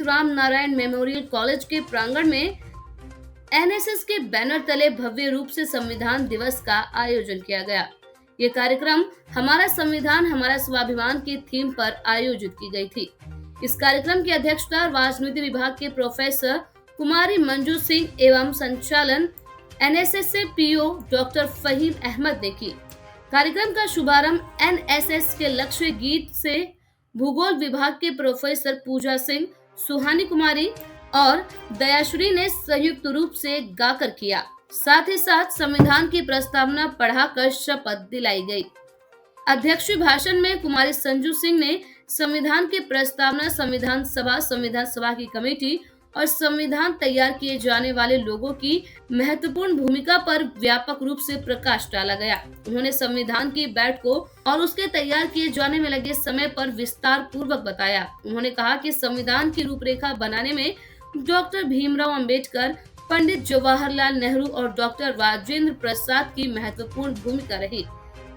स्थित Ram Narayan memorial college के प्रांगण में एनएसएस के बैनर तले भव्य रूप से संविधान दिवस का आयोजन किया गया। ये कार्यक्रम हमारा संविधान हमारा स्वाभिमान की थीम पर आयोजित की गई थी। इस कार्यक्रम की अध्यक्षता राजनीति विभाग के प्रोफेसर कुमारी मंजू सिंह एवं संचालन एनएसएस से पीओ डॉक्टर फहीम अहमद ने की। कार्यक्रम का शुभारंभ एनएसएस के लक्ष्य गीत से भूगोल विभाग के प्रोफेसर पूजा सिंह, सुहानी कुमारी और दयाश्री ने संयुक्त रूप से गाकर किया। साथ ही साथ संविधान की प्रस्तावना पढ़ाकर शपथ दिलाई गई। अध्यक्ष भाषण में कुमारी संजू सिंह ने संविधान की प्रस्तावना, संविधान सभा की कमेटी और संविधान तैयार किए जाने वाले लोगों की महत्वपूर्ण भूमिका पर व्यापक रूप से प्रकाश डाला गया। उन्होंने संविधान की बैठ को और उसके तैयार किए जाने में लगे समय पर विस्तार पूर्वक बताया। उन्होंने कहा कि संविधान की रूपरेखा बनाने में डॉक्टर भीमराव अंबेडकर, पंडित जवाहरलाल नेहरू और डॉक्टर राजेंद्र प्रसाद की महत्वपूर्ण भूमिका रही,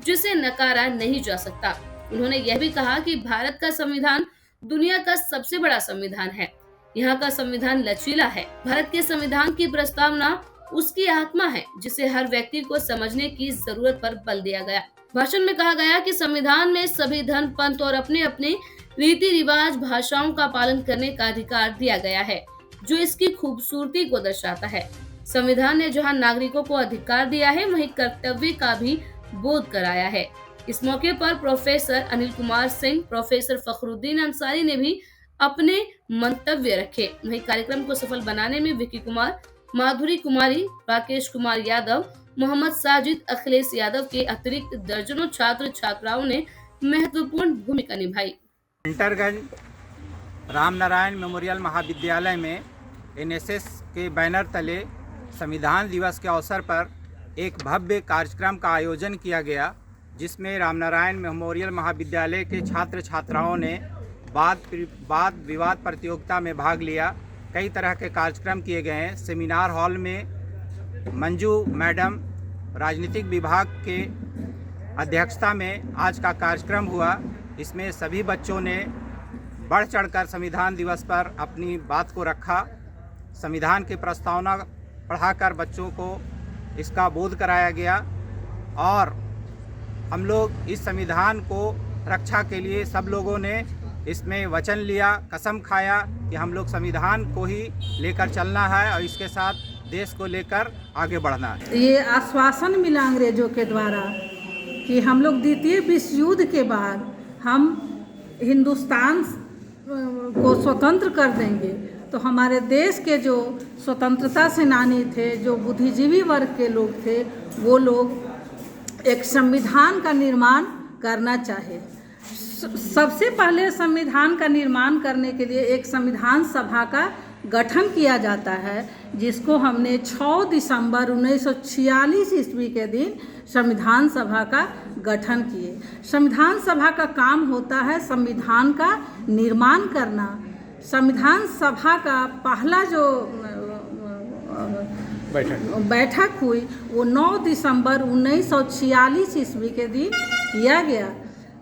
जिसे नकारा नहीं जा सकता। उन्होंने यह भी कहा कि भारत का संविधान दुनिया का सबसे बड़ा संविधान है। यहाँ का संविधान लचीला है। भारत के संविधान की प्रस्तावना उसकी आत्मा है, जिसे हर व्यक्ति को समझने की जरूरत पर बल दिया गया। भाषण में कहा गया कि संविधान में सभी धर्म, पंथ और अपने अपने रीति रिवाज, भाषाओं का पालन करने का अधिकार दिया गया है, जो इसकी खूबसूरती को दर्शाता है। संविधान ने जहां नागरिकों को अधिकार दिया है, वहीं कर्तव्य का भी बोध कराया है। इस मौके पर प्रोफेसर अनिल कुमार सिंह, प्रोफेसर फखरुद्दीन अंसारी ने भी अपने मंतव्य रखे। वहीं कार्यक्रम को सफल बनाने में विकी कुमार, माधुरी कुमारी, राकेश कुमार यादव, मोहम्मद साजिद, अखिलेश यादव के अतिरिक्त दर्जनों छात्र छात्राओं ने महत्वपूर्ण भूमिका निभाई। इंटरगंज रामनारायण मेमोरियल महाविद्यालय में एनएसएस के बैनर तले संविधान दिवस के अवसर पर एक भव्य कार्यक्रम का आयोजन किया गया, जिसमें रामनारायण मेमोरियल महाविद्यालय के छात्र छात्राओं ने वाद विवाद प्रतियोगिता में भाग लिया। कई तरह के कार्यक्रम किए गए हैं। सेमिनार हॉल में मंजू मैडम, राजनीतिक विभाग के अध्यक्षता में आज का कार्यक्रम हुआ। इसमें सभी बच्चों ने बढ़ चढ़कर संविधान दिवस पर अपनी बात को रखा। संविधान की प्रस्तावना पढ़ाकर बच्चों को इसका बोध कराया गया और हम लोग इस संविधान को रक्षा के लिए सब लोगों ने इसमें वचन लिया, कसम खाया कि हम लोग संविधान को ही लेकर चलना है और इसके साथ देश को लेकर आगे बढ़ना है। ये आश्वासन मिला अंग्रेजों के द्वारा कि हम लोग द्वितीय विश्व युद्ध के बाद हम हिंदुस्तान को स्वतंत्र कर देंगे। तो हमारे देश के जो स्वतंत्रता सेनानी थे, जो बुद्धिजीवी वर्ग के लोग थे, वो लोग एक संविधान का निर्माण करना चाहे। सबसे पहले संविधान का निर्माण करने के लिए एक संविधान सभा का गठन किया जाता है, जिसको हमने 6 दिसंबर 1946 ईस्वी के दिन संविधान सभा का गठन किए। संविधान सभा का काम होता है संविधान का निर्माण करना। संविधान सभा का पहला जो बैठक हुई वो 9 दिसंबर 1946 ईस्वी के दिन किया गया।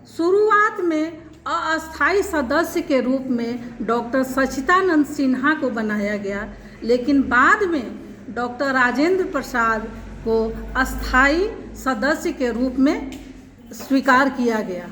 शुरुआत में अस्थायी सदस्य के रूप में डॉक्टर सच्चिदानंद सिन्हा को बनाया गया, लेकिन बाद में डॉक्टर राजेंद्र प्रसाद को अस्थायी सदस्य के रूप में स्वीकार किया गया।